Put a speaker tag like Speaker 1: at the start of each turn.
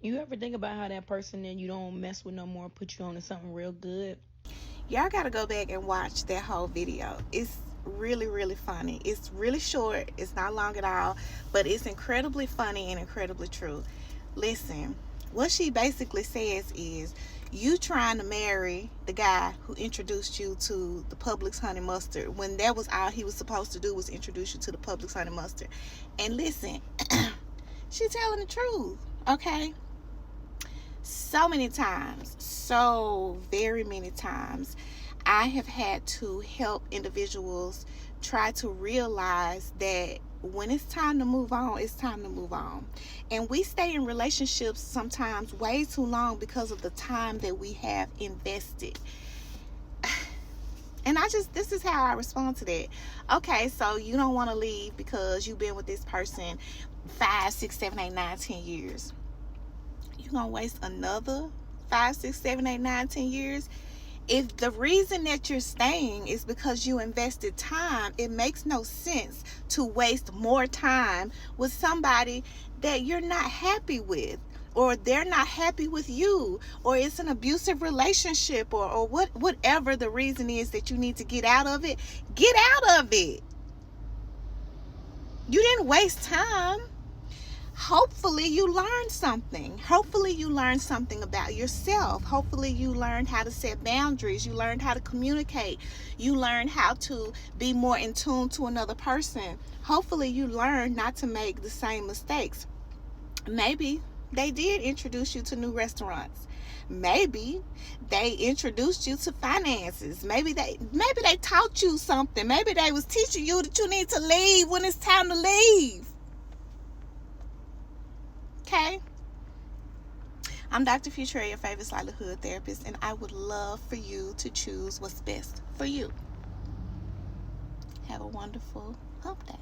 Speaker 1: You ever think about how that person that you don't mess with no more put you on to something real good?
Speaker 2: Y'all gotta go back and watch that whole video. It's really, really funny. It's really short, it's not long at all, but it's incredibly funny and incredibly true. Listen, what she basically says is, you trying to marry the guy who introduced you to the Publix honey mustard when that was all he was supposed to do, was introduce you to the Publix honey mustard. And listen, she's telling the truth, okay? So many times, so very many times, I have had to help individuals try to realize that when it's time to move on, it's time to move on. And we stay in relationships sometimes way too long because of the time that we have invested. And this is how I respond to that. Okay, so you don't want to leave because you've been with this person 5, 6, 7, 8, 9, 10 years. You gonna waste another 5, 6, 7, 8, 9, 10 years? If the reason that you're staying is because you invested time, it makes no sense to waste more time with somebody that you're not happy with, or they're not happy with you, or it's an abusive relationship, or whatever the reason is that you need to get out of it. Get out of it. You didn't waste time. Hopefully you learned something. Hopefully you learned something about yourself. Hopefully you learned how to set boundaries. You learned how to communicate. You learned how to be more in tune to another person. Hopefully you learned not to make the same mistakes. Maybe they did introduce you to new restaurants. Maybe they introduced you to finances. Maybe they taught you something. Maybe they was teaching you that you need to leave when it's time to leave. Okay? I'm Dr. Future, your favorite slightly hood therapist, and I would love for you to choose what's best for you. Have a wonderful hump day.